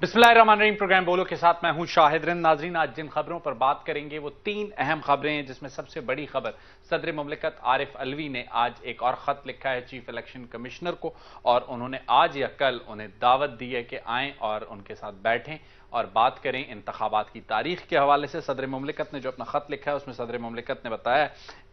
बिस्मिल्लाहिर्रहमानिर्रहीम। प्रोग्राम बोलो के साथ मैं हूं शाहिद रिंद। नाजरीन, आज जिन खबरों पर बात करेंगे वो तीन अहम खबरें हैं, जिसमें सबसे बड़ी खबर सदर मुमलिकत आरिफ अलवी ने आज एक और खत लिखा है चीफ इलेक्शन कमिश्नर को, और उन्होंने आज या कल उन्हें दावत दी है कि आएं और उनके साथ बैठें और बात करें इंतखाबात की तारीख के हवाले से। सदर मुमलिकत ने जो अपना खत लिखा है उसमें सदर मुमलिकत ने बताया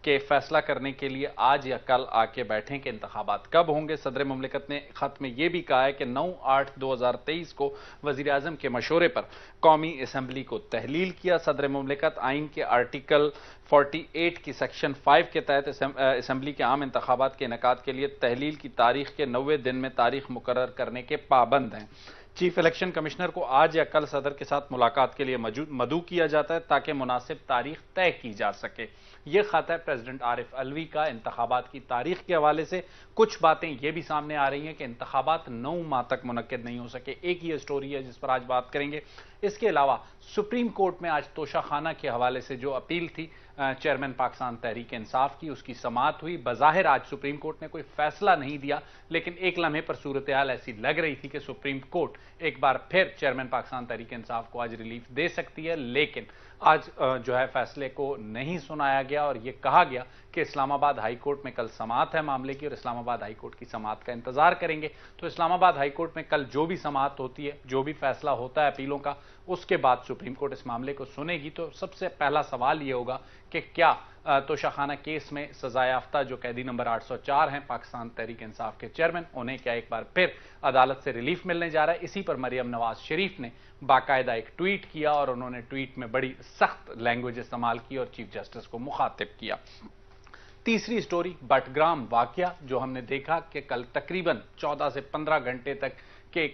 कि फैसला करने के लिए आज या कल आके बैठें कि इंतखाबात कब होंगे। सदर मुमलिकत ने खत में यह भी कहा है कि 9/8/2023 को वजीर आजम के मशवरे पर कौमी असम्बली को तहलील किया। सदर मुमलिकत आइन के आर्टिकल 48 की सेक्शन 5 के तहत असम्बली के आम इंतखाबात के इनेकाद के लिए तहलील की तारीख के 90 दिन में तारीख मुकर्रर करने के पाबंद हैं। चीफ इलेक्शन कमिश्नर को आज या कल सदर के साथ मुलाकात के लिए मदऊ किया जाता है ताकि मुनासिब तारीख तय की जा सके। यह खत है प्रेसिडेंट आरिफ अलवी का इंतखाबात की तारीख के हवाले से। कुछ बातें यह भी सामने आ रही हैं कि इंतखाबात 9 माह तक मुनक्किद नहीं हो सके। एक ये स्टोरी है जिस पर आज बात करेंगे। इसके अलावा सुप्रीम कोर्ट में आज तोशाखाना के हवाले से जो अपील थी चेयरमैन पाकिस्तान तहरीक इंसाफ की, उसकी समाअत हुई। बज़ाहिर आज सुप्रीम कोर्ट ने कोई फैसला नहीं दिया, लेकिन एक लम्हे पर सूरत हाल ऐसी लग रही थी कि सुप्रीम कोर्ट एक बार फिर चेयरमैन पाकिस्तान तहरीक इंसाफ को आज रिलीफ दे सकती है। लेकिन आज जो है फैसले को नहीं सुनाया गया और यह कहा गया कि इस्लामाबाद हाई कोर्ट में कल समाअत है मामले की और इस्लामाबाद हाई कोर्ट की समाअत का इंतजार करेंगे। तो इस्लामाबाद हाई कोर्ट में कल जो भी समाअत होती है, जो भी फैसला होता है अपीलों का, उसके बाद सुप्रीम कोर्ट इस मामले को सुनेगी। तो सबसे पहला सवाल यह होगा कि क्या तोशाखाना केस में सजा याफ्ता जो कैदी नंबर 804 हैं पाकिस्तान तहरीक इंसाफ के चेयरमैन, उन्हें क्या एक बार फिर अदालत से रिलीफ मिलने जा रहा है। इसी पर मरियम नवाज शरीफ ने बाकायदा एक ट्वीट किया और उन्होंने ट्वीट में बड़ी सख्त लैंग्वेज इस्तेमाल की और चीफ जस्टिस को मुखातिब किया। तीसरी स्टोरी बटग्राम वाकया, जो हमने देखा कि कल तकरीबन 14 से 15 घंटे तक के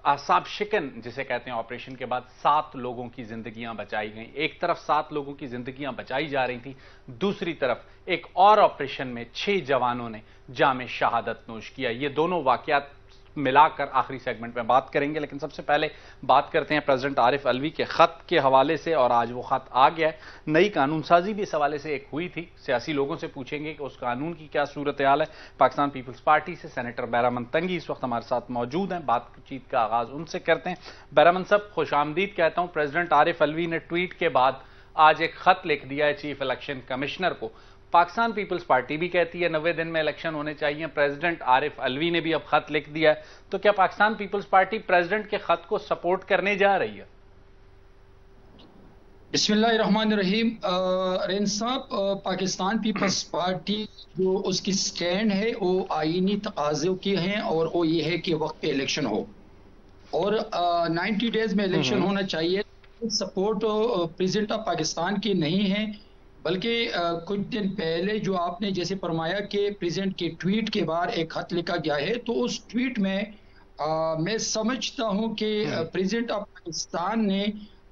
आसाब शिकन जिसे कहते हैं ऑपरेशन के बाद 7 लोगों की जिंदगियां बचाई गई। एक तरफ 7 लोगों की जिंदगियां बचाई जा रही थी, दूसरी तरफ एक और ऑपरेशन में 6 जवानों ने जामे शहादत नोश किया। ये दोनों वाकयात मिलाकर आखिरी सेगमेंट में बात करेंगे, लेकिन सबसे पहले बात करते हैं प्रेसिडेंट आरिफ अलवी के खत के हवाले से। और आज वो खत आ गया है। नई कानून साजी भी इस हवाले से एक हुई थी। सियासी लोगों से पूछेंगे कि उस कानून की क्या सूरत हाल है। पाकिस्तान पीपल्स पार्टी से सेनेटर बैरामन तंगी इस वक्त हमारे साथ मौजूद हैं। बातचीत का आगाज उनसे करते हैं। बैरामन साहब, खुश आमदीद कहता हूं। प्रेसिडेंट आरिफ अलवी ने ट्वीट के बाद आज एक खत लिख दिया है चीफ इलेक्शन कमिश्नर को। पाकिस्तान पीपल्स पार्टी भी कहती है 90 दिन में इलेक्शन होने चाहिए। प्रेसिडेंट आरिफ अलवी ने भी अब खत लिख दिया है। तो क्या पाकिस्तान पीपल्स पार्टी प्रेसिडेंट के खत को सपोर्ट करने जा रही है? बिस्मिल्लाहिर्रहमानिर्रहीम। रेन साहब, पाकिस्तान पीपल्स पार्टी जो उसकी स्टैंड है वो आईनी तकाज़ों की है और वो ये है कि वक्त पे इलेक्शन हो और 90 डेज में इलेक्शन होना चाहिए। सपोर्ट प्रेसिडेंट ऑफ पाकिस्तान की नहीं है, बल्कि कुछ दिन पहले जो आपने जैसे फरमाया कि प्रेसिडेंट के ट्वीट के बाद एक खत लिखा गया है, तो उस ट्वीट में मैं समझता हूं कि प्रेसिडेंट ऑफ पाकिस्तान ने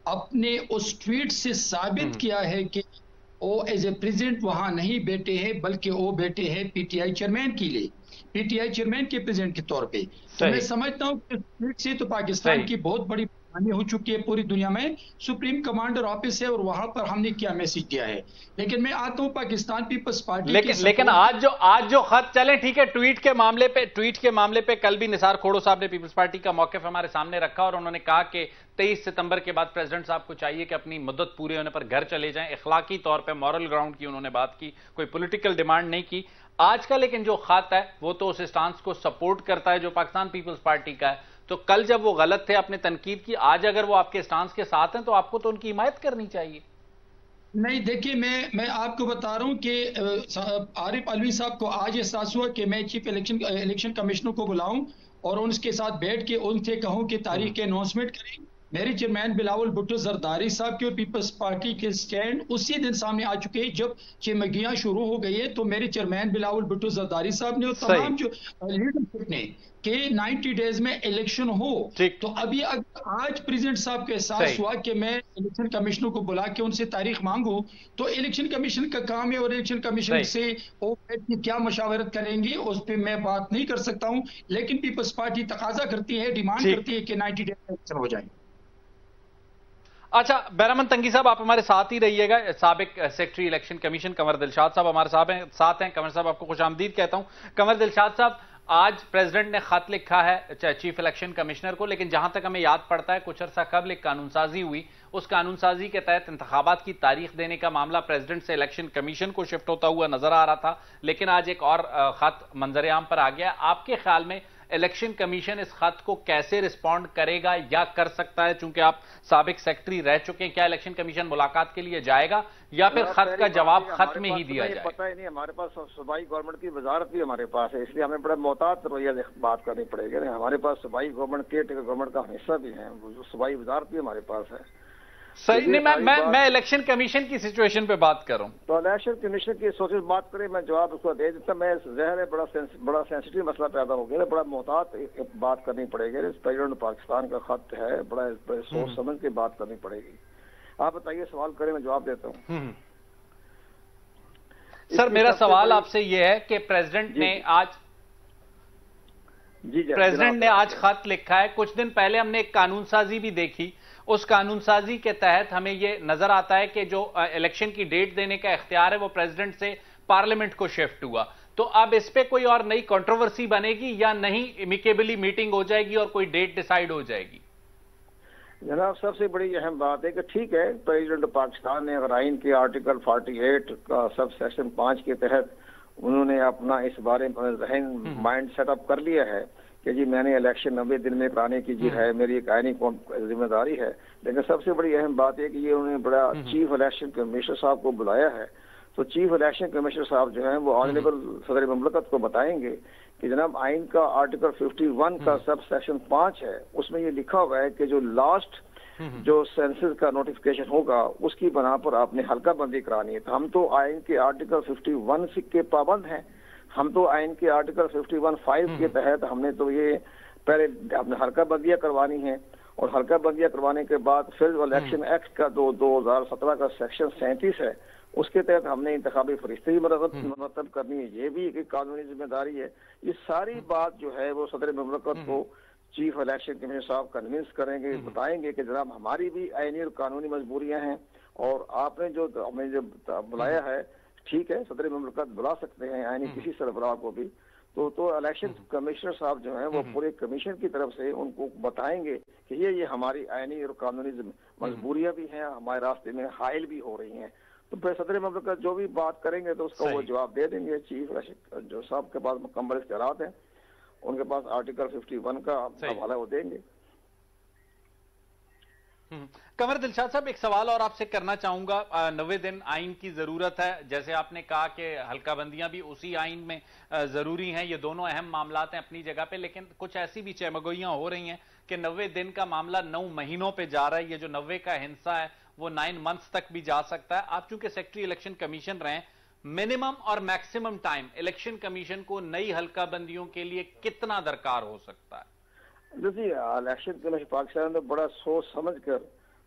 अपने उस ट्वीट से साबित किया है कि वो एज ए प्रेसिडेंट वहां नहीं बैठे हैं, बल्कि वो बैठे हैं पीटीआई चेयरमैन के लिए, पीटीआई चेयरमैन के प्रेसिडेंट के तौर पे। तो मैं समझता हूं कि ट्वीट से तो पाकिस्तान की बहुत बड़ी हो चुकी है पूरी दुनिया में। सुप्रीम कमांडर ऑफिस है और वहां पर हमने क्या मैसेज दिया है। लेकिन मैं आता हूं पाकिस्तान पीपल्स पार्टी लेकिन आज जो खत चले, ठीक है, ट्वीट के मामले पे कल भी निसार खोड़ो साहब ने पीपल्स पार्टी का मौक़िफ़ हमारे सामने रखा और उन्होंने कहा कि 23 सितंबर के बाद प्रेसिडेंट साहब को चाहिए कि अपनी मुद्दत पूरे होने पर घर चले जाएं। इखलाकी तौर पर मॉरल ग्राउंड की उन्होंने बात की, कोई पॉलिटिकल डिमांड नहीं की। आज का लेकिन जो खत है वो तो उस स्टांस को सपोर्ट करता है जो पाकिस्तान पीपल्स पार्टी का है। तो कल जब वो गलत थे, आपने तनकीद की, आज अगर वो आपके स्टांस के साथ हैं तो आपको तो उनकी हिमायत करनी चाहिए। नहीं, देखिए, मैं आपको बता रहा हूं कि आरिफ अलवी साहब को आज एहसास हुआ कि मैं चीफ इलेक्शन कमिश्नर को बुलाऊं और उनके साथ बैठ के उनसे कहूं कि तारीख के अनाउंसमेंट करें। मेरे चेयरमैन बिलावल भुट्टो जरदारी साहब के और पीपल्स पार्टी के स्टैंड उसी दिन सामने आ चुके हैं जब चिमगियां शुरू हो गई है। तो मेरे चेयरमैन बिलावल भुट्टो जरदारी साहब ने और तमाम जो लीडरशिप ने कि 90 डेज में इलेक्शन हो। तो अभी अगर आज प्रेसिडेंट साहब को एहसास हुआ कि मैं इलेक्शन कमिश्नर को बुला के उनसे तारीख मांगू, तो इलेक्शन कमीशन का काम है और इलेक्शन कमीशन से वो क्या मशावरत करेंगे उस पर मैं बात नहीं कर सकता हूं। लेकिन पीपल्स पार्टी तकाजा करती है, डिमांड करती है कि 90 डेज में इलेक्शन हो जाए। अच्छा, बैरामन तंगी साहब, आप हमारे साथ ही रहिएगा। साबिक secretary election commission Kanwar Dilshad साहब हमारे साथ हैं। कंवर साहब, आपको खुश आमदीद कहता हूं। कंवर दिलशाद साहब, आज प्रेसिडेंट ने खत लिखा है चीफ इलेक्शन कमिश्नर को, लेकिन जहां तक हमें याद पड़ता है कुछ अर्सा कबल एक कानूनसाजी हुई, उस कानूनसाजी के तहत इंतखाबात की तारीख देने का मामला प्रेसिडेंट से इलेक्शन कमीशन को शिफ्ट होता हुआ नजर आ रहा था, लेकिन आज एक और खत मंजरेआम पर आ गया। आपके ख्याल में इलेक्शन कमीशन इस खत को कैसे रिस्पॉन्ड करेगा या कर सकता है? चूंकि आप साबिक सेक्रेटरी रह चुके हैं, क्या इलेक्शन कमीशन मुलाकात के लिए जाएगा या फिर खत का जवाब खत में ही दिया जाएगा? पता ही नहीं, हमारे पास सूबाई गवर्नमेंट की वजारत भी हमारे पास है, इसलिए हमें बड़ा मोहतात रवैया बात करनी पड़ेगी। हमारे पास सूबाई गवर्नमेंट के गवर्नमेंट का हिस्सा भी है, सूबाई वजारत भी हमारे पास है। सही नहीं, मैं इलेक्शन कमीशन की सिचुएशन पे बात कर रहा हूं। तो इलेक्शन कमीशन की सोच बात करें, मैं जवाब उसको दे देता। मैं जहर है बड़ा सेंसिटिव मसला पैदा हो गया, बड़ा मोहतात बात करनी पड़ेगी। प्रेसिडेंट पाकिस्तान का खत है, बड़ा सोच समझ के बात करनी पड़ेगी। आप बताइए, सवाल करें, मैं जवाब देता हूँ। सर, मेरा सवाल आपसे यह है कि प्रेसिडेंट ने आज खत लिखा है। कुछ दिन पहले हमने एक कानूनसाजी भी देखी, उस कानूनसाजी के तहत हमें यह नजर आता है कि जो इलेक्शन की डेट देने का इख्तियार है वो प्रेसिडेंट से पार्लियामेंट को शिफ्ट हुआ। तो अब इस पे कोई और नई कंट्रोवर्सी बनेगी या नहीं, एमिकेबली मीटिंग हो जाएगी और कोई डेट डिसाइड हो जाएगी? जनाब, सबसे बड़ी अहम बात है कि ठीक है, प्रेसिडेंट पाकिस्तान ने अगर आइन के आर्टिकल 48 का सब सेक्शन 5 के तहत उन्होंने अपना इस बारे में जहन माइंड सेटअप कर लिया है कि जी मैंने इलेक्शन 90 दिन में कराने की जी है, मेरी एक आईनी जिम्मेदारी है। लेकिन सबसे बड़ी अहम बात है कि ये उन्होंने बड़ा चीफ इलेक्शन कमिश्नर साहब को बुलाया है। तो चीफ इलेक्शन कमिश्नर साहब जो है वो ऑनरेबल सदर मुमलकत को बताएंगे कि जनाब आइन का आर्टिकल 51 का सब सेक्शन 5 है, उसमें ये लिखा हुआ है कि जो लास्ट जो सेंसस का नोटिफिकेशन होगा उसकी बना पर आपने हल्का बंदी करानी है। तो हम तो आइन के आर्टिकल 51 के पाबंद हैं, हम तो आइन के आर्टिकल 51(5) के तहत हमने तो ये पहले अपने हल्का बंदियां करवानी है, और हल्का बंदियां करवाने के बाद फिर इलेक्शन एक्ट का 2017 का सेक्शन 37 है, उसके तहत हमने इंतखाबी फरिश्ते भी मुरतब करनी है। ये भी एक कानूनी जिम्मेदारी है। ये सारी बात जो है वो सदर मुमलकत को चीफ इलेक्शन कमिश्नर साहब कन्विंस करेंगे, बताएंगे कि जनाब हमारी भी आईनी और कानूनी मजबूरियां हैं, और आपने जो हमें जो बुलाया है, ठीक है, सदर मुमलकत बुला सकते हैं आईनी किसी सरबराह को भी। तो इलेक्शन कमिश्नर साहब जो हैं वो पूरे कमीशन की तरफ से उनको बताएंगे कि ये हमारी आईनी और कानूनी मजबूरियां भी हैं, हमारे रास्ते में हाइल भी हो रही हैं। तो फिर सदर मुमलकत जो भी बात करेंगे तो उसका वो जवाब दे देंगे। चीफ जो साहब के पास मुकम्मल इख्तियारात हैं, उनके पास आर्टिकल 51 का हवाला वो देंगे। कमर दिलशाद साहब, एक सवाल और आपसे करना चाहूंगा। 90 दिन आइन की जरूरत है, जैसे आपने कहा कि हल्का बंदियां भी उसी आइन में जरूरी हैं, ये दोनों अहम मामलात हैं अपनी जगह पे, लेकिन कुछ ऐसी भी चहमगोइयां हो रही हैं कि 90 दिन का मामला 9 महीनों पे जा रहा है। ये जो 90 का हिस्सा है वो 9 मंथ्स तक भी जा सकता है। आप चूंकि सेक्रेटरी इलेक्शन कमीशन रहे, मिनिमम और मैक्सिमम टाइम इलेक्शन कमीशन को नई हल्का बंदियों के लिए कितना दरकार हो सकता है? देखिए, इलेक्शन कमीशन पाकिस्तान में बड़ा सोच समझ कर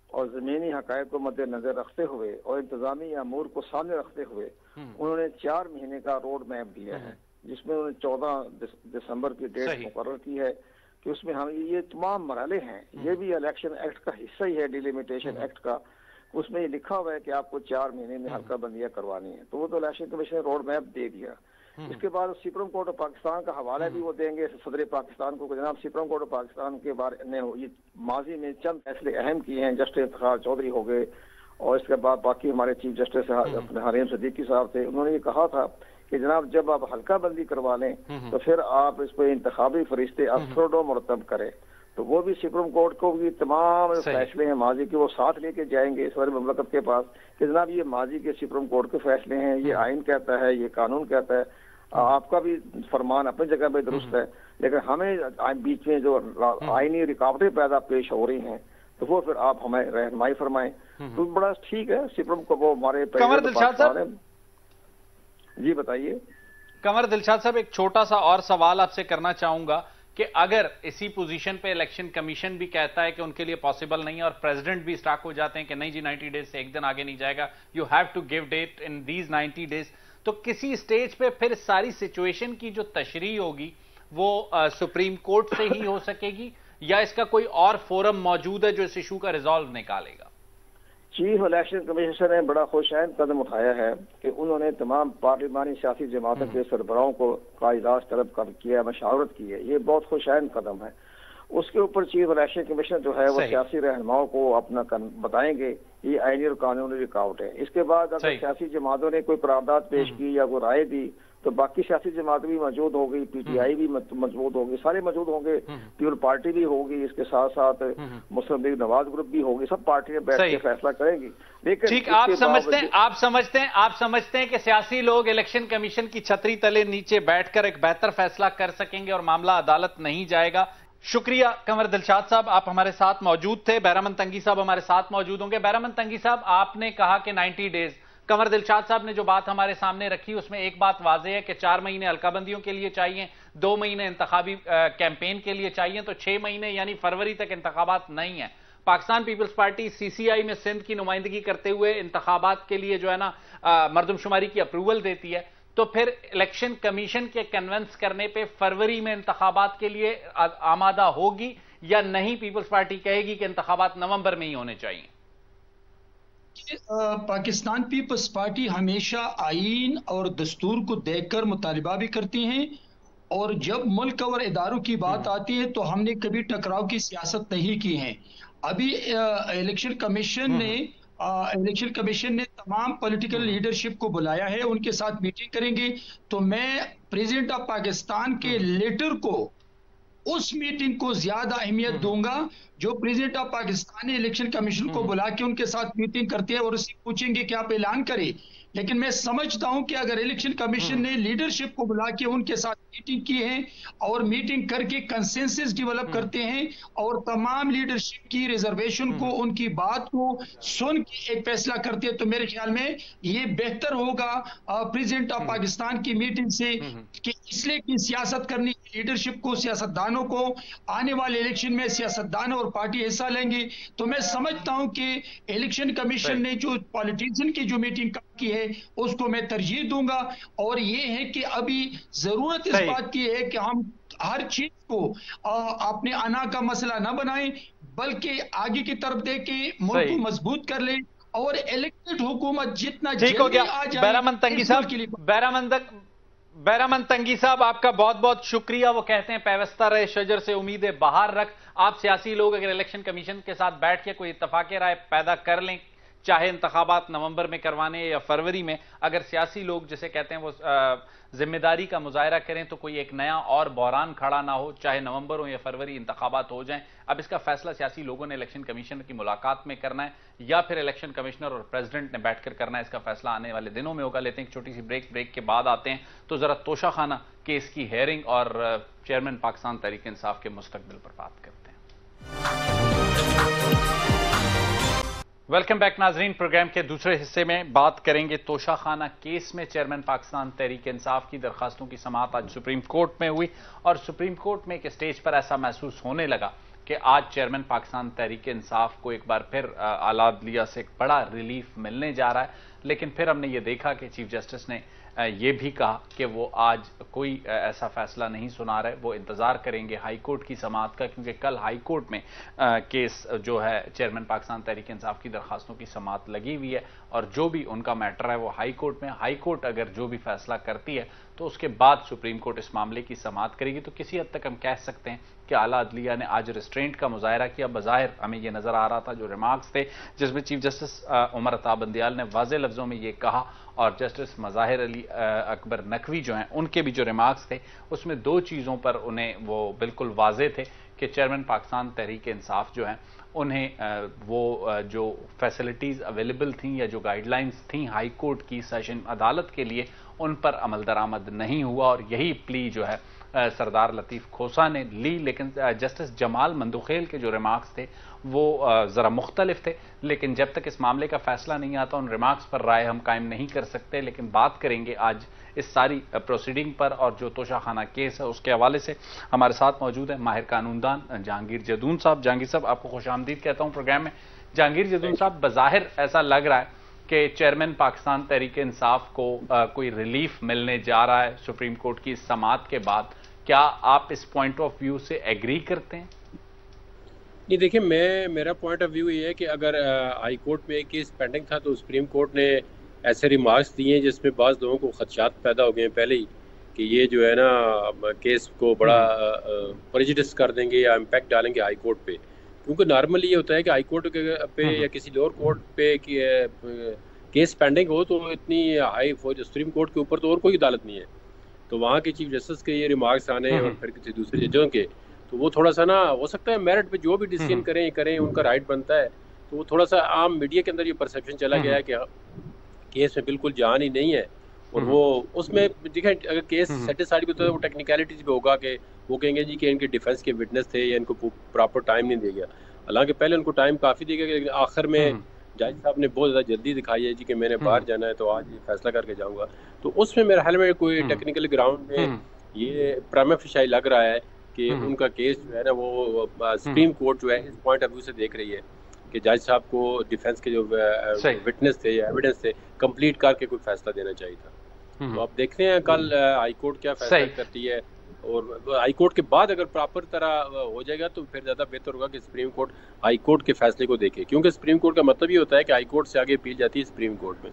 और जमीनी हकायक को मद्देनजर रखते हुए और इंतजामी अमूर को सामने रखते हुए उन्होंने 4 महीने का रोड मैप दिया है, जिसमें उन्होंने 14 दिसंबर की डेट मुकर्रर की है कि उसमें हम ये तमाम मरहले हैं। ये भी इलेक्शन एक्ट का हिस्सा ही है, डिलिमिटेशन एक्ट का। उसमें ये लिखा हुआ है कि आपको 4 महीने में हल्का बंदियां करवानी है। तो वो तो इलेक्शन कमीशन ने रोड मैप दे दिया। इसके बाद सुप्रीम कोर्ट ऑफ पाकिस्तान का हवाला भी वो देंगे सदर पाकिस्तान को। जनाब, सुप्रीम कोर्ट ऑफ पाकिस्तान के बारे में ये माजी में चंद फैसले अहम किए हैं। जस्टिस इफ्तिखार चौधरी हो गए, और इसके बाद बाकी हमारे चीफ जस्टिस अपने हरीम सिद्दीकी साहब थे। उन्होंने ये कहा था कि जनाब जब आप हल्का बंदी करवा लें तो फिर आप इस पर इंतखाबी फरिश्ते अफसरों मुरतब करें। तो वो भी सुप्रीम कोर्ट को भी तमाम फैसले हैं माजी के, वो साथ लेके जाएंगे सदर मुमलकत के पास कि जनाब ये माजी के सुप्रीम कोर्ट के फैसले हैं, ये आइन कहता है, ये कानून कहता है, आपका भी फरमान अपनी जगह पे दुरुस्त है, लेकिन हमें बीच में जो आईनी रुकावटें पैदा पेश हो रही हैं तो वो फिर आप हमें रहनुमाई फरमाएं। तो बड़ा ठीक है, सुप्रीम को वो हमारे कमर दिलशाद साहब जी बताइए। कमर दिलशाद साहब, एक छोटा सा और सवाल आपसे करना चाहूंगा कि अगर इसी पोजीशन पे इलेक्शन कमीशन भी कहता है कि उनके लिए पॉसिबल नहीं है और प्रेसिडेंट भी स्टाक हो जाते हैं कि नहीं जी 90 डेज से एक दिन आगे नहीं जाएगा, you have to give date in these 90 days, तो किसी स्टेज पे फिर सारी सिचुएशन की जो तशरीह होगी वो सुप्रीम कोर्ट से ही हो सकेगी या इसका कोई और फोरम मौजूद है जो इस इशू का रिजॉल्व निकालेगा? चीफ इलेक्शन कमीशन ने बड़ा खुशैन कदम उठाया है कि उन्होंने तमाम पार्लिमानी सियासी जमातों के सरबराहों को का इजलास तलब किया, मशावरत की है। ये बहुत खुशैन कदम है। उसके ऊपर चीफ इलेक्शन कमीशन जो है वो सियासी रहनुमाओं को अपना बताएंगे ये आईनी और कानूनी रुकावट है। इसके बाद अगर सियासी जमातों ने कोई करारदाद पेश की या कोई राय दी तो बाकी सियासी जमात भी मौजूद होगी, पीटीआई भी मौजूद होगी, सारे मौजूद होंगे, पीपल पार्टी भी होगी, इसके साथ साथ मुस्लिम लीग नवाज ग्रुप भी होगी, सब पार्टियां बैठ के फैसला करेंगी। लेकिन ठीक, आप समझते हैं कि सियासी लोग इलेक्शन कमीशन की छतरी तले नीचे बैठकर एक बेहतर फैसला कर सकेंगे और मामला अदालत नहीं जाएगा। शुक्रिया कंवर दिलशाद साहब, आप हमारे साथ मौजूद थे। बैरामन तंगी साहब हमारे साथ मौजूद होंगे। बैरामन तंगी साहब, आपने कहा कि 90 डेज, कंवर दिलशाद साहब ने जो बात हमारे सामने रखी उसमें एक बात वाज़ेह है कि 4 महीने हल्काबंदियों के लिए चाहिए, 2 महीने इंतखाबी कैंपेन के लिए चाहिए, तो 6 महीने यानी फरवरी तक इंतखाबात नहीं है। पाकिस्तान पीपल्स पार्टी सीसीआई में सिंध की नुमाइंदगी करते हुए इंतखाबात के लिए जो है ना मरदमशुमारी की अप्रूवल देती है, तो फिर इलेक्शन कमीशन के कन्विंस करने पे फरवरी में इंतखाबात के लिए आमादा होगी या नहीं? पीपल्स पार्टी कहेगी कि इंतखाबात नवंबर में ही होने चाहिए। पाकिस्तान पीपल्स पार्टी हमेशा आईन और दस्तूर को देखकर मुतालिबा भी करती हैं, और जब मुल्क और इदारों की बात आती है तो हमने कभी टकराव की सियासत नहीं की है। अभी इलेक्शन कमीशन ने तमाम पॉलिटिकल लीडरशिप को बुलाया है, उनके साथ मीटिंग करेंगे। तो मैं प्रेसिडेंट ऑफ पाकिस्तान के लेटर को, उस मीटिंग को ज्यादा अहमियत दूंगा जो प्रेसिडेंट ऑफ पाकिस्तान ने इलेक्शन कमीशन को बुला के उनके साथ मीटिंग करते हैं और उससे पूछेंगे कि आप ऐलान करें। लेकिन मैं समझता हूं कि अगर इलेक्शन कमीशन ने लीडरशिप को बुला के उनके साथ मीटिंग की है और मीटिंग करके कंसेंसस डेवलप करते हैं और तमाम लीडरशिप की रिजर्वेशन को, उनकी बात को सुन के एक फैसला करते हैं, तो मेरे ख्याल में ये बेहतर होगा प्रेसिडेंट ऑफ पाकिस्तान की मीटिंग से कि इसलिए कि सियासत करने की लीडरशिप को, सियासतदानों को, आने वाले इलेक्शन में सियासतदान और पार्टी हिस्सा लेंगे। तो मैं समझता हूं कि इलेक्शन कमीशन ने जो पॉलिटिशियन की जो मीटिंग की है उसको मैं तरजीह दूंगा। और ये है कि अभी जरूरत इस बात की है कि हम हर चीज को अपने अना का मसला ना बनाएं, बल्कि आगे की तरफ देख के मुल्क को मजबूत कर लें और इलेक्टेड हुकूमत जितना जल्दी आ जाए। बैरामन तंगी साहब, आपका बहुत बहुत शुक्रिया। वो कहते हैं पैवस्ता रहे शजर से उम्मीदें बाहर रख। आप सियासी लोग अगर इलेक्शन कमीशन के साथ बैठ के कोई इत्तफाक़ राय पैदा कर लें, चाहे इंतखाबात नवंबर में करवाने या फरवरी में, अगर सियासी लोग जिसे कहते हैं वो जिम्मेदारी का मुजाहरा करें तो कोई एक नया और बहरान खड़ा ना हो, चाहे नवंबर हो या फरवरी इंतखाबात हो जाएं। अब इसका फैसला सियासी लोगों ने इलेक्शन कमीशन की मुलाकात में करना है या फिर इलेक्शन कमिश्नर और प्रेसिडेंट ने बैठकर करना है, इसका फैसला आने वाले दिनों में होगा। लेते हैं एक छोटी सी ब्रेक के बाद आते हैं तो जरा तोशाखाना केस की हेयरिंग और चेयरमैन पाकिस्तान तहरीक इंसाफ के मुस्तकबिल पर बात करते हैं। वेलकम बैक नाजरीन। प्रोग्राम के दूसरे हिस्से में बात करेंगे तोशाखाना केस में चेयरमैन पाकिस्तान तहरीक इंसाफ की दरखास्तों की समाअत आज सुप्रीम कोर्ट में हुई और सुप्रीम कोर्ट में एक स्टेज पर ऐसा महसूस होने लगा कि आज चेयरमैन पाकिस्तान तहरीक इंसाफ को एक बार फिर आला अदलिया से एक बड़ा रिलीफ मिलने जा रहा है। लेकिन फिर हमने ये देखा कि चीफ जस्टिस ने ये भी कहा कि वो आज कोई ऐसा फैसला नहीं सुना रहे, वो इंतजार करेंगे हाई कोर्ट की समाअत का, क्योंकि कल हाई कोर्ट में केस जो है चेयरमैन पाकिस्तान तहरीक इंसाफ की दरखास्तों की समाअत लगी हुई है और जो भी उनका मैटर है वो हाई कोर्ट में। हाई कोर्ट अगर जो भी फैसला करती है तो उसके बाद सुप्रीम कोर्ट इस मामले की समाअत करेगी। तो किसी हद तक हम कह सकते हैं कि आला अदलिया ने आज रिस्ट्रेंट का मुजाहरा किया। बज़ाहिर हमें यह नजर आ रहा था जो रिमार्क्स थे जिसमें चीफ जस्टिस उमर अता बंदियाल ने वाज़ेह लफ्जों में ये कहा और जस्टिस मज़ाहिर अली अकबर नकवी जो हैं उनके भी जो रिमार्क्स थे उसमें दो चीज़ों पर उन्हें वो बिल्कुल वाज़ेह थे कि चेयरमैन पाकिस्तान तहरीक इंसाफ जो हैं उन्हें वो जो फैसिलिटीज़ अवेलेबल थी या जो गाइडलाइंस थी हाई कोर्ट की सेशन अदालत के लिए उन पर अमल दरामद नहीं हुआ और यही प्ली जो है सरदार लतीफ़ खोसा ने ली। लेकिन जस्टिस जमाल मंदुखेल के जो रिमार्क्स थे वो ज़रा मुख्तलिफ थे। लेकिन जब तक इस मामले का फैसला नहीं आता उन रिमार्क्स पर राय हम कायम नहीं कर सकते। लेकिन बात करेंगे आज इस सारी प्रोसीडिंग पर और जो तोशाखाना केस है उसके हवाले से हमारे साथ मौजूद है माहिर कानूनदान जहांगीर जदून साहब। जहांगीर साहब आपको खुशामदीद कहता हूं प्रोग्राम में। जहांगीर जदून साहब, बज़ाहिर ऐसा लग रहा है कि चेयरमैन पाकिस्तान तहरीक इंसाफ को कोई रिलीफ मिलने जा रहा है सुप्रीम कोर्ट की इस समाअत के बाद। क्या आप इस पॉइंट ऑफ व्यू से एग्री करते हैं? नहीं देखिए, मेरा पॉइंट ऑफ व्यू ये है कि अगर हाई कोर्ट में एक केस पेंडिंग था तो सुप्रीम कोर्ट ने ऐसे रिमार्क्स दिए हैं जिसमें बाज़ लोगों को खदशात पैदा हो गए हैं पहले ही कि ये जो है ना केस को बड़ा प्रेजुडिस कर देंगे या इम्पैक्ट डालेंगे हाई कोर्ट पे, क्योंकि नॉर्मली ये होता है कि हाई कोर्ट पे या किसी लोअर कोर्ट पे केस पेंडिंग हो तो इतनी हाई सुप्रीम कोर्ट के ऊपर तो और कोई अदालत नहीं है, तो वहाँ के चीफ जस्टिस के ये रिमार्क्स आने और फिर किसी दूसरे जजों के, तो वो थोड़ा सा ना हो सकता है मेरिट पे जो भी डिसीजन करें उनका राइट बनता है, तो वो थोड़ा सा आम मीडिया के अंदर ये परसेप्शन चला गया है कि केस में बिल्कुल जान ही नहीं है, और वो उसमें देखें अगर केस सेटिस्फाइड भी होता है वो टेक्निकलिटीज भी होगा कि वो कहेंगे जी कि इनके डिफेंस के विटनेस थे या इनको प्रॉपर टाइम नहीं दिया गया, हालांकि पहले उनको टाइम काफ़ी दिया गया, लेकिन आखिर में जज साहब ने बहुत ज़्यादा जल्दी दिखाई है जी कि मैंने बाहर जाना है तो आज ये फैसला करके जाऊँगा, तो उसमें मेरे ख्याल में कोई टेक्निकल ग्राउंड में ये प्राइमा फेशी लग रहा है कि उनका केस जो है ना वो सुप्रीम कोर्ट जो है इस पॉइंट ऑफ व्यू से देख रही है कि जज साहब को डिफेंस के जो विटनेस थे या एविडेंस थे कंप्लीट करके कोई फैसला देना चाहिए था। तो अब देखते हैं कल हाई कोर्ट क्या फैसला करती है, और हाई कोर्ट के बाद अगर प्रॉपर तरह हो जाएगा तो फिर ज़्यादा बेहतर होगा कि सुप्रीम कोर्ट हाई कोर्ट के फैसले को देखे, क्योंकि सुप्रीम कोर्ट का मतलब ये होता है कि हाई कोर्ट से आगे अपील जाती है सुप्रीम कोर्ट में,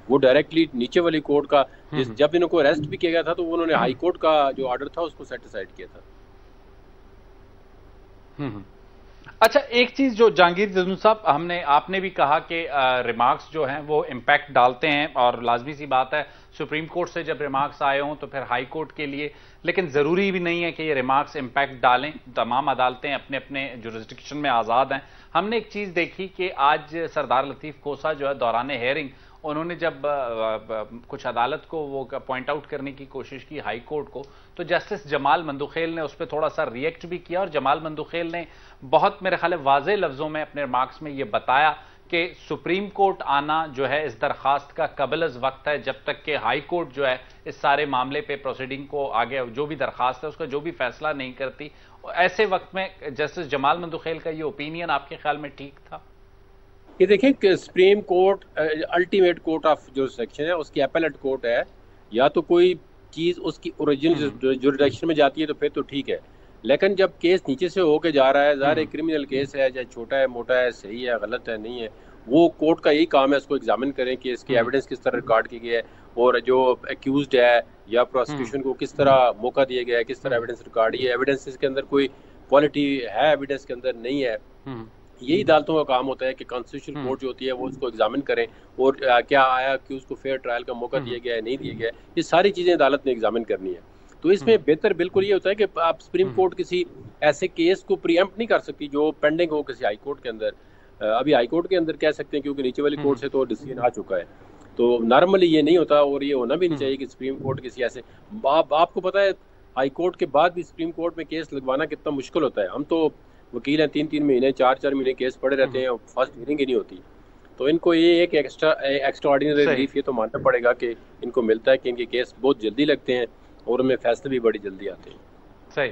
वो डायरेक्टली नीचे वाली कोर्ट का जब इनको अरेस्ट भी किया गया था तो उन्होंने हाई कोर्ट का जो ऑर्डर था उसको सेटिस्फाइड किया था। अच्छा, एक चीज जो जहांगीर जदून साहब आपने भी कहा कि रिमार्क्स जो हैं वो इम्पैक्ट डालते हैं, और लाजमी सी बात है सुप्रीम कोर्ट से जब रिमार्क्स आए हों तो फिर हाई कोर्ट के लिए, लेकिन जरूरी भी नहीं है कि ये रिमार्क्स इम्पैक्ट डालें, तमाम अदालतें अपने अपने जुरिस्डिक्शन में आजाद हैं। हमने एक चीज देखी कि आज सरदार लतीफ कोसा जो है दौरान हेयरिंग उन्होंने जब कुछ अदालत को वो पॉइंट आउट करने की कोशिश की हाई कोर्ट को, तो जस्टिस जमाल मंदुखेल ने उस पर थोड़ा सा रिएक्ट भी किया, और जमाल मंदुखेल ने बहुत मेरे ख्याल वाज़ेह लफ्जों में अपने रिमार्क्स में ये बताया कि सुप्रीम कोर्ट आना जो है इस दरखास्त का कबल अज वक्त है, जब तक कि हाई कोर्ट जो है इस सारे मामले पे प्रोसीडिंग को आगे जो भी दरखास्त है उसका जो भी फैसला नहीं करती। ऐसे वक्त में जस्टिस जमाल मंदुखेल का ये ओपिनियन आपके ख्याल में ठीक था? ये देखें कि supreme court ultimate court of जो सेक्शन है उसकी अपीलेट कोर्ट है, या तो कोई चीज़ उसकी ओरिजिनल जुरिडिक्शन में जाती है तो फिर तो ठीक है, लेकिन जब केस नीचे से होके जा रहा है, ज़ाहिर है क्रिमिनल केस है, चाहे छोटा है मोटा है, सही है गलत है नहीं है, वो कोर्ट का यही काम है इसको एग्जामिन करें कि इसकी एविडेंस किस तरह रिकॉर्ड की गई है, और जो एक्यूज्ड है या प्रोसिक्यूशन को किस तरह मौका दिया गया है, किस तरह एविडेंस रिकॉर्ड है, एविडेंस के अंदर कोई क्वालिटी है एविडेंस के अंदर नहीं है। यही अदालतों का काम होता है कि कॉन्स्टिट्यूशनल कोर्ट जो होती है वो उसको एग्जामिन करें, और क्या आया कि उसको फेयर ट्रायल का मौका दिया गया है नहीं दिया गया, ये सारी चीज़ें अदालत ने एग्जामिन करनी है। तो इसमें बेहतर बिल्कुल ये होता है कि आप सुप्रीम कोर्ट किसी ऐसे केस को प्रीएम्प्ट नहीं कर सकती जो पेंडिंग हो किसी हाई कोर्ट के अंदर। अभी हाई कोर्ट के अंदर कह सकते हैं क्योंकि नीचे वाली कोर्ट से तो डिसीजन आ चुका है, तो नॉर्मली ये नहीं होता, और ये होना भी नहीं चाहिए कि सुप्रीम कोर्ट किसी ऐसे आपको पता है हाई कोर्ट के बाद भी सुप्रीम कोर्ट में केस लगवाना कितना मुश्किल होता है। हम तो वकील हैं, 3-3 महीने 4-4 महीने केस पड़े रहते हैं और फर्स्ट हियरिंग ही नहीं होती, तो इनको ये एक एक्स्ट्रा ऑर्डिनरी रिलीफ ये तो मानना पड़ेगा कि इनको मिलता है कि इनके केस बहुत जल्दी लगते हैं और उनमें फैसले भी बड़ी जल्दी आते हैं। सही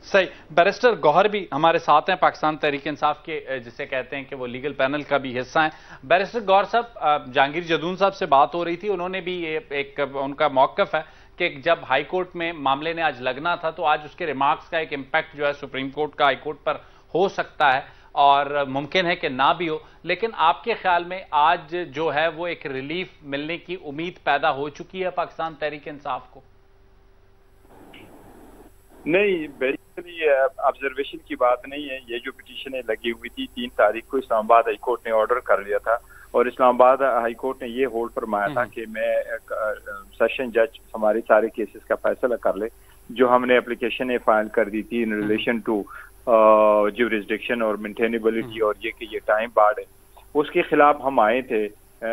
सही। बैरिस्टर गौहर भी हमारे साथ हैं, पाकिस्तान तहरीक इंसाफ के जिसे कहते हैं कि वो लीगल पैनल का भी हिस्सा हैं। बैरिस्टर गौहर साहब, जहांगीर जदून साहब से बात हो रही थी, उन्होंने भी ये एक उनका मौकफ है कि जब हाई कोर्ट में मामले ने आज लगना था तो आज उसके रिमार्क्स का एक इम्पैक्ट जो है सुप्रीम कोर्ट का हाई कोर्ट पर हो सकता है और मुमकिन है कि ना भी हो, लेकिन आपके ख्याल में आज जो है वो एक रिलीफ मिलने की उम्मीद पैदा हो चुकी है पाकिस्तान तहरीक इंसाफ को? नहीं, बेसिकली ऑब्जर्वेशन की बात नहीं है। ये जो पिटीशनें लगी हुई थी 3 तारीख को इस्लामाबाद हाई कोर्ट ने ऑर्डर कर लिया था, और इस्लामाबाद हाई कोर्ट ने ये होल्ड फरमाया था कि मैं सेशन जज हमारे सारे केसेस का फैसला कर ले। जो हमने एप्लीकेशन फाइल कर दी थी इन रिलेशन टू ज्यूरिसडिक्शन और मेंटेनेबिलिटी और ये कि ये टाइम बार्ड है, उसके खिलाफ हम आए थे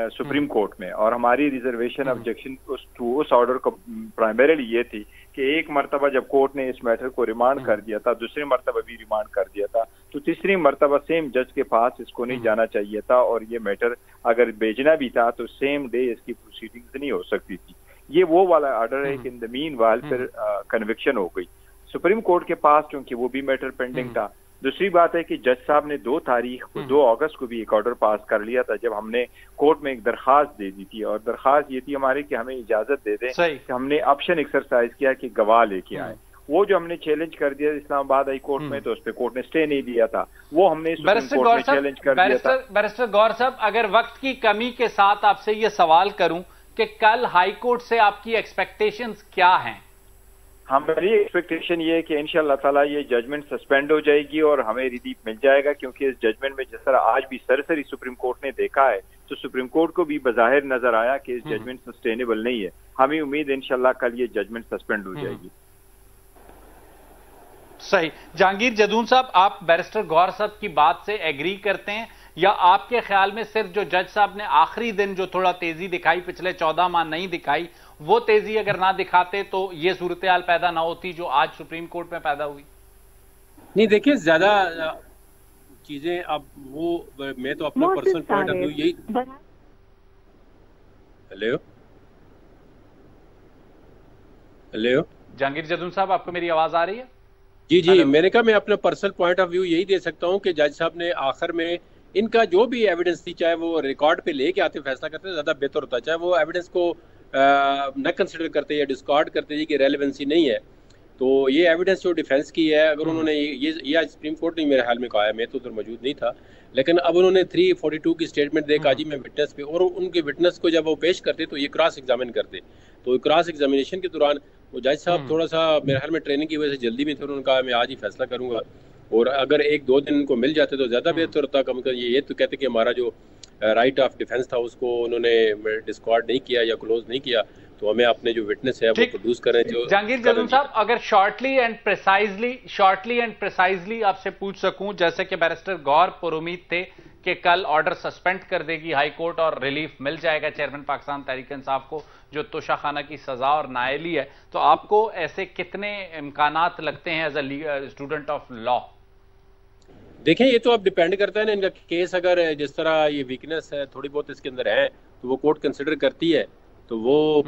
सुप्रीम कोर्ट में, और हमारी रिजर्वेशन ऑब्जेक्शन उस ऑर्डर को प्राइमरीली ये थी कि एक मरतबा जब कोर्ट ने इस मैटर को रिमांड कर दिया था, दूसरी मरतबा भी रिमांड कर दिया था, तो तीसरी मरतबा सेम जज के पास इसको नहीं जाना चाहिए था, और ये मैटर अगर भेजना भी था तो सेम डे इसकी प्रोसीडिंग्स नहीं हो सकती थी। ये वो वाला ऑर्डर है कि इन द मीन वाइल फिर कन्विक्शन हो गई सुप्रीम कोर्ट के पास, क्योंकि वो भी मैटर पेंडिंग था। दूसरी बात है कि जज साहब ने 2 तारीख को 2 अगस्त को भी एक ऑर्डर पास कर लिया था, जब हमने कोर्ट में एक दरखास्त दे दी थी, और दरखास्त ये थी हमारी कि हमें इजाजत दे दें कि हमने ऑप्शन एक्सरसाइज किया कि गवाह लेके आए, वो जो हमने चैलेंज कर दिया इस्लामाबाद हाई कोर्ट में, तो उस पर कोर्ट ने स्टे नहीं दिया था, वो हमने सुप्रीम कोर्ट में चैलेंज कर दिया था। बैरिस्टर गौर साहब, अगर वक्त की कमी के साथ आपसे ये सवाल करूं कि कल हाई कोर्ट से आपकी एक्सपेक्टेशंस क्या हैं? हमारी एक्सपेक्टेशन ये है कि इंशाअल्लाह ताला ये जजमेंट सस्पेंड हो जाएगी और हमें रिलीफ मिल जाएगा, क्योंकि इस जजमेंट में जिस तरह आज भी सरसरी सुप्रीम कोर्ट ने देखा है, तो सुप्रीम कोर्ट को भी बज़ाहिर नजर आया कि इस जजमेंट सस्टेनेबल नहीं है। हमें उम्मीद है इंशाअल्लाह कल ये जजमेंट सस्पेंड हो जाएगी। सही। जहांगीर जदून साहब, आप बैरिस्टर गौर साहब की बात से एग्री करते हैं, या आपके ख्याल में सिर्फ जो जज साहब ने आखिरी दिन जो थोड़ा तेजी दिखाई, पिछले 14 माह नहीं दिखाई, वो तेजी अगर ना दिखाते तो ये सूरत हाल पैदा ना होती जो आज सुप्रीम कोर्ट में पैदा हुई? नहीं, देखिए ज्यादा चीजें अब वो, मैं तो अपना पर्सनल पॉइंट ऑफ व्यू यही। हेलो जहांगीर जदून साहब, आपको मेरी आवाज आ रही है? जी, मैंने कहा मैं अपना पर्सनल पॉइंट ऑफ व्यू यही दे सकता हूँ कि जज साहब ने आखिर में इनका जो भी एविडेंस थी, चाहे वो रिकॉर्ड पे लेके आते फैसला करते, ज्यादा बेहतर होता, चाहे वो एविडेंस को न कंसिडर करते या डिस्कार्ड करते जी कि रेलेवेंसी नहीं है। तो ये एविडेंस जो डिफेंस की है, अगर उन्होंने ये आज सुप्रीम कोर्ट ने मेरे हाल में कहा है, मैं तो उधर मौजूद नहीं था, लेकिन अब उन्होंने 342 की स्टेटमेंट देखा जी मैं विटनेस पे, और उनके विटनेस को जब वो पेश करते तो ये क्रॉस एग्जामिन करते, तो क्रॉस एग्जामिनेशन के दौरान वो जज साहब थोड़ा सा मेरे ख्याल में ट्रेनिंग की वजह से जल्दी में थे, उन्होंने कहा मैं आज ही फैसला करूंगा, और अगर 1-2 दिन को मिल जाते तो ज्यादा बेहतर होता। कम कर ये तो कहते कि हमारा जो राइट ऑफ डिफेंस था उसको उन्होंने डिस्कार्ड नहीं किया या क्लोज नहीं किया, तो हमें अपने जो विटनेस है वो प्रोड्यूस करें। जो जहांगीर जदून साहब, अगर शॉर्टली एंड प्रिसाइजली आपसे पूछ सकूं, जैसे कि बैरिस्टर गौर पुरुमीद थे कि कल ऑर्डर सस्पेंड कर देगी हाई कोर्ट और रिलीफ मिल जाएगा चेयरमैन पाकिस्तान तहरीक इंसाफ को जो तोशाखाना की सजा और नाअहली है, तो आपको ऐसे कितने इम्कानात लगते हैं as a student of law? देखें, ये तो अब डिपेंड करता है ना, इनका केस अगर जिस तरह ये वीकनेस है थोड़ी बहुत इसके अंदर है, तो वो कोर्ट कंसिडर करती है, तो वो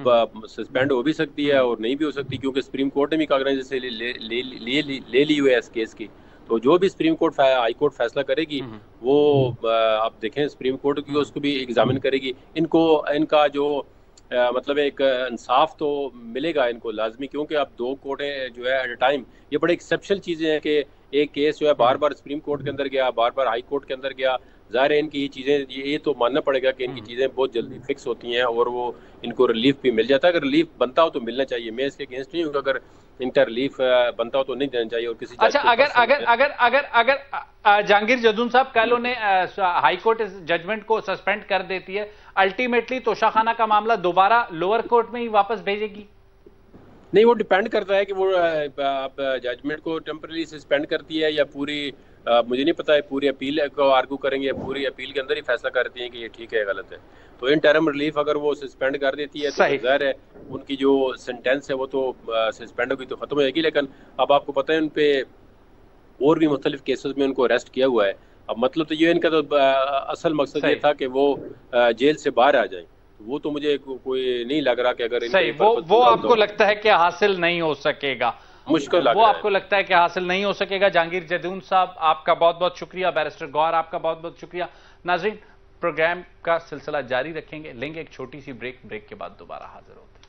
सस्पेंड हो भी सकती है और नहीं भी हो सकती, क्योंकि सुप्रीम कोर्ट ने भी कागज से ले ली हुई है इस केस की। तो जो भी सुप्रीम कोर्ट हाई कोर्ट फैसला करेगी वो आप देखें सुप्रीम कोर्ट की उसको भी एग्जामिन करेगी। इनका जो मतलब एक इंसाफ तो मिलेगा इनको लाजमी, क्योंकि अब 2 कोर्टें जो है एट अ टाइम, ये बड़े एक्सेप्शनल चीज़ें हैं कि एक केस जो है बार बार सुप्रीम कोर्ट के अंदर गया, बार बार हाई कोर्ट के अंदर गया। ज़ाहिर है इनकी ये चीज़ें, ये तो मानना पड़ेगा कि इनकी चीज़ें बहुत जल्दी फिक्स होती हैं और वो इनको रिलीफ भी मिल जाता है। अगर रिलीफ बनता हो तो मिलना चाहिए, मैं इसके अगेंस्ट नहीं हूँ, अगर इनका रिलीफ बनता हो तो नहीं देना चाहिए। और किसी अच्छा, अगर जहांगीर जदून साहब कल उन्हें हाई कोर्ट इस जजमेंट को सस्पेंड कर देती है, अल्टीमेटली तोशाखाना का मामला दोबारा लोअर कोर्ट में ही वापस भेजेगी? नहीं, वो डिपेंड करता है कि वो जजमेंट को टेम्पररी सस्पेंड करती है या पूरी, मुझे नहीं पता है, पूरी अपील को आर्गू करेंगे, पूरी अपील के अंदर ही फैसला करती है कि ये ठीक है गलत है। तो इन टर्म रिलीफ अगर वो सस्पेंड कर देती है तो जाहिर है उनकी जो सेंटेंस है वो तो सस्पेंड होगी तो खत्म हो जाएगी। लेकिन अब आपको पता है उन पे और भी मुख्तलिफ केसेस में उनको अरेस्ट किया हुआ है। अब मतलब तो ये इनका तो असल मकसद ये था कि वो जेल से बाहर आ जाए, वो तो मुझे कोई नहीं लग रहा कि अगर सही वो आपको लगता है कि हासिल नहीं हो सकेगा, मुश्किल वो आपको लगता है कि हासिल नहीं हो सकेगा। जहांगीर जदून साहब, आपका बहुत बहुत शुक्रिया। बैरिस्टर गौर, आपका बहुत बहुत शुक्रिया। नाज़रीन, प्रोग्राम का सिलसिला जारी रखेंगे, लेंगे एक छोटी सी ब्रेक के बाद दोबारा हाजिर होते हैं।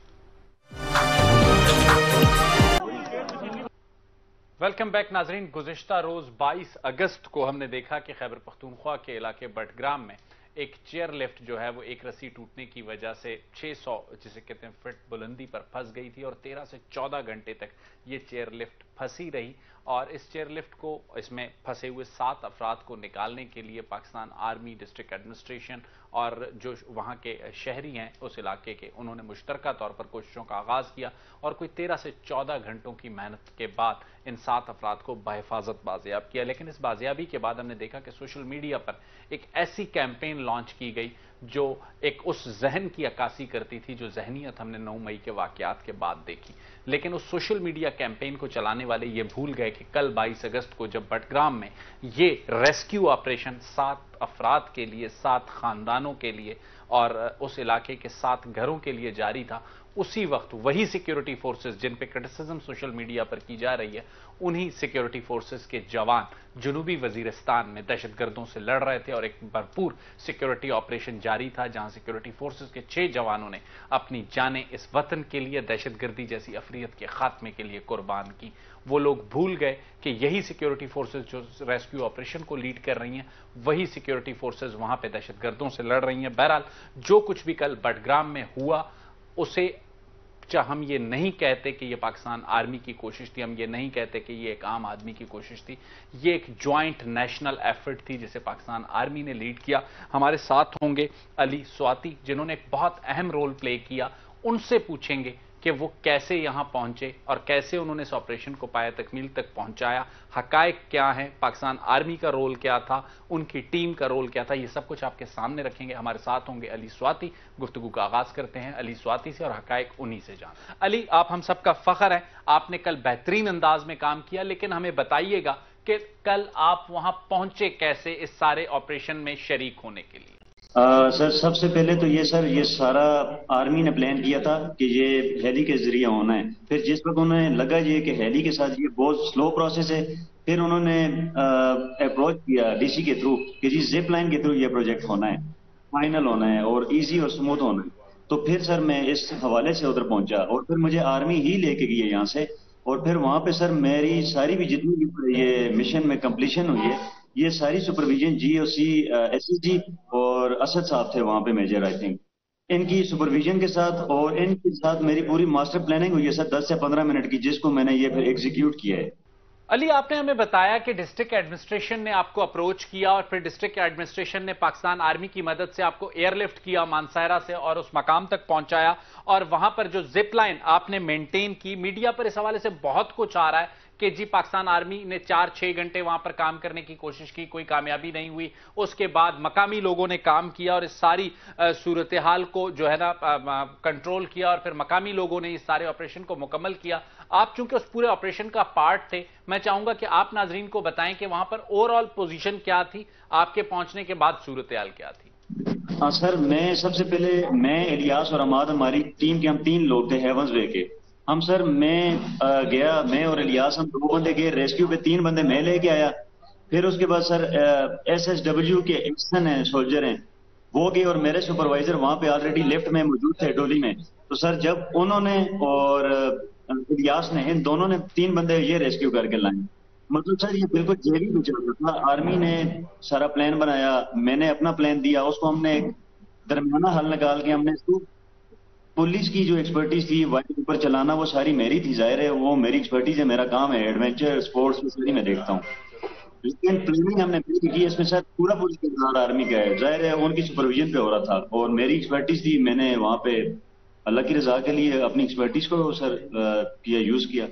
वेलकम बैक नाज़रीन। गुज़िश्ता रोज 22 अगस्त को हमने देखा कि खैबर पख्तूनख्वा के इलाके बटग्राम में एक चेयर लिफ्ट जो है वो एक रस्सी टूटने की वजह से 600 जिसे कहते हैं फीट बुलंदी पर फंस गई थी और 13 से 14 घंटे तक ये चेयर लिफ्ट फंसी रही। और इस चेयर लिफ्ट को, इसमें फंसे हुए 7 अफराद को निकालने के लिए पाकिस्तान आर्मी, डिस्ट्रिक्ट एडमिनिस्ट्रेशन और जो वहाँ के शहरी हैं उस इलाके के, उन्होंने मुश्तरका तौर पर कोशिशों का आगाज़ किया और कोई 13 से 14 घंटों की मेहनत के बाद इन 7 अफराद को बहिफाजत बाजियाब किया। लेकिन इस बाजियाबी के बाद हमने देखा कि सोशल मीडिया पर एक ऐसी कैंपेन लॉन्च की गई जो एक उस जहन की अक्कासी करती थी जो जहनीत हमने 9 मई के वाकयात के बाद देखी। लेकिन उस सोशल मीडिया कैंपेन को चलाने वाले ये भूल गए कि कल 22 अगस्त को जब बटग्राम में ये रेस्क्यू ऑपरेशन 7 अफराद के लिए, 7 खानदानों के लिए और उस इलाके के 7 घरों के लिए जारी था, उसी वक्त वही सिक्योरिटी फोर्सेस जिन पे क्रिटिसिज्म सोशल मीडिया पर की जा रही है, उन्हीं सिक्योरिटी फोर्सेस के जवान जुनूबी वजीरिस्तान में दहशतगर्दों से लड़ रहे थे और एक भरपूर सिक्योरिटी ऑपरेशन जारी था, जहां सिक्योरिटी फोर्सेस के 6 जवानों ने अपनी जानें इस वतन के लिए, दहशतगर्दी जैसी अफरियत के खात्मे के लिए कुर्बान की। वो लोग भूल गए कि यही सिक्योरिटी फोर्सेस जो रेस्क्यू ऑपरेशन को लीड कर रही हैं, वही सिक्योरिटी फोर्सेस वहां पे दहशतगर्दों से लड़ रही हैं। बहरहाल जो कुछ भी कल बडग्राम में हुआ, उसे हम ये नहीं कहते कि ये पाकिस्तान आर्मी की कोशिश थी, हम ये नहीं कहते कि ये एक आम आदमी की कोशिश थी, ये एक ज्वाइंट नेशनल एफर्ट थी जिसे पाकिस्तान आर्मी ने लीड किया। हमारे साथ होंगे अली स्वाति, जिन्होंने एक बहुत अहम रोल प्ले किया। उनसे पूछेंगे कि वो कैसे यहां पहुंचे और कैसे उन्होंने इस ऑपरेशन को पाया तकमील तक पहुंचाया, हकायक क्या है, पाकिस्तान आर्मी का रोल क्या था, उनकी टीम का रोल क्या था, ये सब कुछ आपके सामने रखेंगे। हमारे साथ होंगे अली स्वाति। गुफ्तगू का आगाज करते हैं अली स्वाति से और हकायक उन्हीं से जान। अली, आप हम सबका फख्र है, आपने कल बेहतरीन अंदाज में काम किया, लेकिन हमें बताइएगा कि कल आप वहां पहुंचे कैसे इस सारे ऑपरेशन में शरीक होने के लिए। सर, सबसे पहले तो ये सारा आर्मी ने प्लान किया था कि ये हेली के जरिए होना है। फिर जिस वक्त उन्हें लगा ये कि हेली के साथ ये बहुत स्लो प्रोसेस है, फिर उन्होंने अप्रोच किया डीसी के थ्रू कि जी जिप लाइन के थ्रू ये प्रोजेक्ट होना है, फाइनल होना है और इजी और स्मूथ होना है। तो फिर सर मैं इस हवाले से उधर पहुंचा और फिर मुझे आर्मी ही लेके गई है यहाँ से। और फिर वहां पे सर मेरी सारी भी जितनी भी ये मिशन में कंप्लीशन हुई है, ये सारी सुपरविजन GOC SSG और असद साहब थे वहां पे मेजर, आई थिंक इनकी सुपरविजन के साथ और इनके साथ मेरी पूरी मास्टर प्लानिंग हुई है सर 10 से 15 मिनट की, जिसको मैंने ये फिर एग्जीक्यूट किया है। अली, आपने हमें बताया कि डिस्ट्रिक्ट एडमिनिस्ट्रेशन ने आपको अप्रोच किया और फिर डिस्ट्रिक्ट एडमिनिस्ट्रेशन ने पाकिस्तान आर्मी की मदद से आपको एयरलिफ्ट किया मानसहरा से और उस मकाम तक पहुंचाया और वहां पर जो जिप लाइन आपने मेंटेन की। मीडिया पर इस हवाले से बहुत कुछ आ रहा है कि जी पाकिस्तान आर्मी ने 4-6 घंटे वहां पर काम करने की कोशिश की, कोई कामयाबी नहीं हुई। उसके बाद मकामी लोगों ने काम किया और इस सारी सूरत हाल को जो है ना कंट्रोल किया और फिर मकामी लोगों ने इस सारे ऑपरेशन को मुकम्मल किया। आप चूंकि उस पूरे ऑपरेशन का पार्ट थे, मैं चाहूंगा कि आप नाजरीन को बताएं कि वहां पर ओवरऑल पोजीशन क्या थी, आपके पहुंचने के बाद सूरत हाल क्या थी। हाँ सर, मैं सबसे पहले मैं इलियास और अमाद, हमारी टीम के हम 3 लोग थे हेवंस वे के। हम सर मैं और इलियास, हम 2 बंदे गए रेस्क्यू पे, 3 बंदे मैं लेके आया। फिर उसके बाद सर SSW के एक्शन है, सोल्जर हैं, वो गए और मेरे सुपरवाइजर वहां पे ऑलरेडी लेफ्ट में मौजूद थे डोली में। तो सर जब उन्होंने और इलियास ने, इन दोनों ने 3 बंदे ये रेस्क्यू करके लाए। मतलब सर ये बिल्कुल जेरी में चल रहा था। आर्मी ने सारा प्लान बनाया, मैंने अपना प्लान दिया, उसको हमने एक दरमियाना हल निकाल के हमने इसको, पुलिस की जो एक्सपर्टीज थी वाइड ऊपर चलाना वो सारी मेरी थी, जाहिर है वो मेरी एक्सपर्टीज है, मेरा काम है, एडवेंचर स्पोर्ट्स में सारी मैं देखता हूँ। लेकिन प्लानिंग हमने मिलकर की, इसमें सर पूरा किरदार आर्मी का है, जाहिर है उनकी सुपरविजन पे हो रहा था और मेरी एक्सपर्टीज थी। मैंने वहां पे अल्लाह की रजा के लिए अपनी एक्सपर्टीज को सर यूज किया।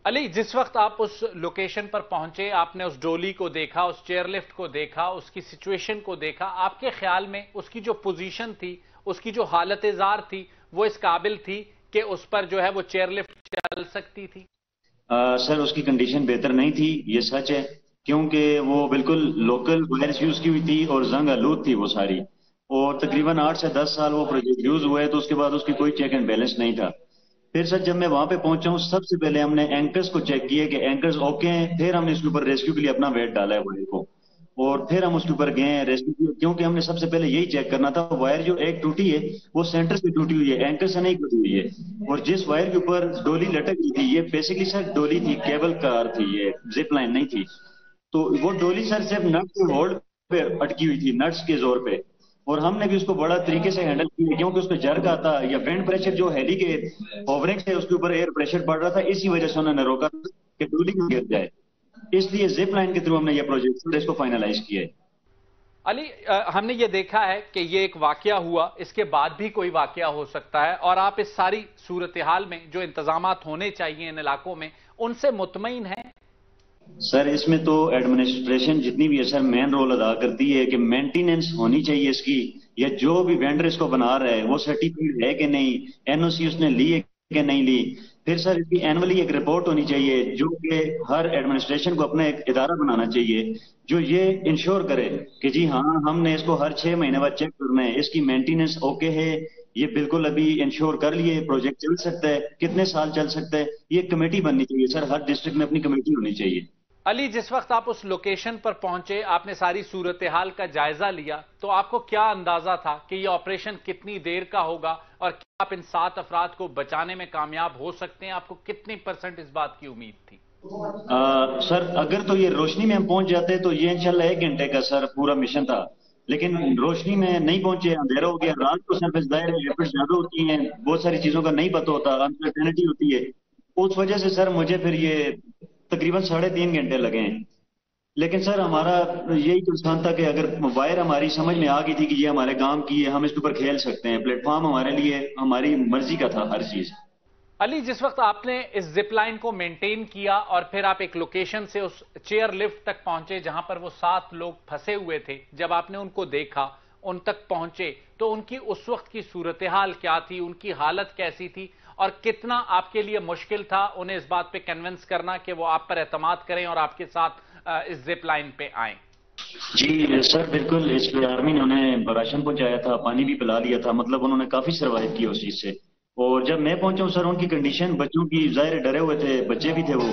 अली, जिस वक्त आप उस लोकेशन पर पहुंचे, आपने उस डोली को देखा, उस चेयरलिफ्ट को देखा, उसकी सिचुएशन को देखा, आपके ख्याल में उसकी जो पोजीशन थी, उसकी जो हालत जार थी, वो इस काबिल थी कि उस पर जो है वो चेयरलिफ्ट चल सकती थी? सर उसकी कंडीशन बेहतर नहीं थी, ये सच है, क्योंकि वो बिल्कुल लोकल वायरस यूज की हुई थी और जंग आलूद थी वो सारी, और तकरीबन 8 से 10 साल वो प्रोजेक्ट यूज हुए, तो उसके बाद उसकी कोई चेक एंड बैलेंस नहीं था। फिर सर जब मैं वहां पे पहुंचा हूँ, सबसे पहले हमने एंकर्स को चेक किया कि एंकर्स ओके हैं, फिर हमने इसके ऊपर रेस्क्यू के लिए अपना वेट डाला है वायर को, और फिर हम उसके ऊपर गए रेस्क्यू, क्योंकि हमने सबसे पहले यही चेक करना था वायर जो एक टूटी है वो सेंटर से टूटी हुई है, एंकर से नहीं टूटी हुई है। और जिस वायर के ऊपर डोली लटक रही थी, ये बेसिकली सर डोली थी, केबल कार थी, ये जिप लाइन नहीं थी। तो वो डोली सर सिर्फ नट के होल्ड पे अटकी हुई थी, नट्स के जोर पे, और हमने भी उसको बड़ा तरीके से हैंडल किया, क्योंकि उसको जर्क आता या विंड प्रेशर जो हेली के ओवरिंग से उसके ऊपर एयर प्रेशर पड़ रहा था, इसी वजह से उन्होंने रोका कि डोली में गिर जाए। इसलिए जिप लाइन के थ्रू हमने ये प्रोजेक्ट इसको फाइनलाइज किया है। अली, हमने ये देखा है कि ये एक वाकया हुआ, इसके बाद भी कोई वाकया हो सकता है, और आप इस सारी सूरत हाल में जो इंतजामात होने चाहिए इन इलाकों में, उनसे मुतमईन हैं? सर इसमें तो एडमिनिस्ट्रेशन जितनी भी है सर मेन रोल अदा करती है कि मेंटेनेंस होनी चाहिए इसकी, या जो भी वेंडर इसको बना रहा है वो सर्टिफाइड है कि नहीं, NOC उसने ली है कि नहीं ली, फिर सर इसकी एनुअली एक रिपोर्ट होनी चाहिए, जो कि हर एडमिनिस्ट्रेशन को अपना एक इदारा बनाना चाहिए जो ये इंश्योर करे कि जी हाँ, हमने इसको हर 6 महीने बाद चेक करना है, इसकी मेंटेनेंस ओके है, ये बिल्कुल अभी इंश्योर कर लिए, प्रोजेक्ट चल सकता है, कितने साल चल सकता है, ये कमेटी बननी चाहिए सर। हर डिस्ट्रिक्ट में अपनी कमेटी होनी चाहिए। अली, जिस वक्त आप उस लोकेशन पर पहुंचे, आपने सारी सूरत हाल का जायजा लिया, तो आपको क्या अंदाजा था कि ये ऑपरेशन कितनी देर का होगा और क्या आप इन 7 अफराद को बचाने में कामयाब हो सकते हैं? आपको कितनी % इस बात की उम्मीद थी? सर अगर तो ये रोशनी में हम पहुंच जाते तो ये इंशाल्लाह 1 घंटे का सर पूरा मिशन था, लेकिन रोशनी में नहीं पहुंचे, अंधेरा हो गया। रात को सर जाहिर है एफर्ट्स ज्यादा होती हैं, बहुत सारी चीजों का नहीं पता होता, अनसर्टेनिटी होती है। उस वजह से सर मुझे फिर ये तकरीबन 3.5 घंटे लगे हैं। लेकिन सर हमारा यही कंसर्न था कि अगर वायर हमारी समझ में आ गई थी कि ये हमारे गांव की है, हम इसके ऊपर खेल सकते हैं, प्लेटफॉर्म हमारे लिए हमारी मर्जी का था हर चीज। अली, जिस वक्त आपने इस जिप लाइन को मेंटेन किया और फिर आप एक लोकेशन से उस चेयर लिफ्ट तक पहुंचे जहां पर वो 7 लोग फंसे हुए थे, जब आपने उनको देखा, उन तक पहुंचे, तो उनकी उस वक्त की सूरत हाल क्या थी, उनकी हालत कैसी थी और कितना आपके लिए मुश्किल था उन्हें इस बात पे कन्विंस करना कि वो आप पर एतमाद करें और आपके साथ इस जिप लाइन पे आए? जी सर बिल्कुल, इस पे आर्मी ने उन्हें राशन पहुंचाया था, पानी भी पिला दिया था, मतलब उन्होंने काफी सर्वाइव किया उस चीज से। और जब मैं पहुंचा सर, उनकी कंडीशन बच्चों की, जाहिर डरे हुए थे, बच्चे भी थे वो,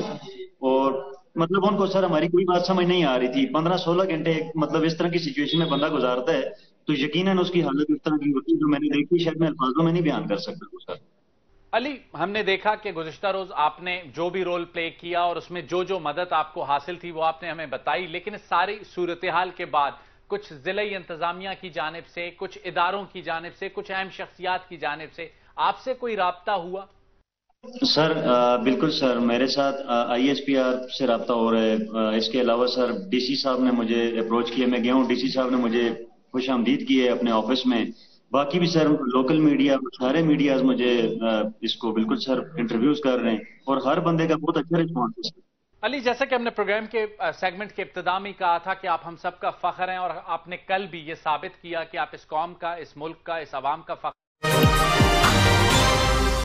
और मतलब उनको सर हमारी कोई बात समझ नहीं आ रही थी। 15-16 घंटे मतलब इस तरह की सिचुएशन में बंदा गुजारता है तो यकीनन उसकी हालत इस तरह की होती है जो मैंने देखी, शायद मैं अल्फाजों में नहीं बयान कर सकता हूँ सर। अली, हमने देखा कि गुज़िश्ता रोज आपने जो भी रोल प्ले किया और उसमें जो जो मदद आपको हासिल थी वो आपने हमें बताई, लेकिन इस सारी सूरत हाल के बाद कुछ जिला इंतजामिया की जानिब से, कुछ इदारों की जानिब से, कुछ अहम शख्सियात की जानिब से आपसे कोई राब्ता हुआ? सर बिल्कुल सर, मेरे साथ ISPR से रब्ता हो रहा है। इसके अलावा सर DC साहब ने मुझे अप्रोच किया, मैं गया हूँ, DC साहब ने मुझे खुशामदीद की है अपने ऑफिस में। बाकी भी सर लोकल मीडिया, सारे मीडियाज मुझे इसको बिल्कुल सर इंटरव्यूज कर रहे हैं और हर बंदे का बहुत अच्छा रिस्पॉन्स है। अली, जैसा कि हमने प्रोग्राम के सेगमेंट के इब्तिदा में कहा था कि आप हम सब का फख्र हैं और आपने कल भी ये साबित किया कि आप इस कौम का, इस मुल्क का, इस अवाम का फख्र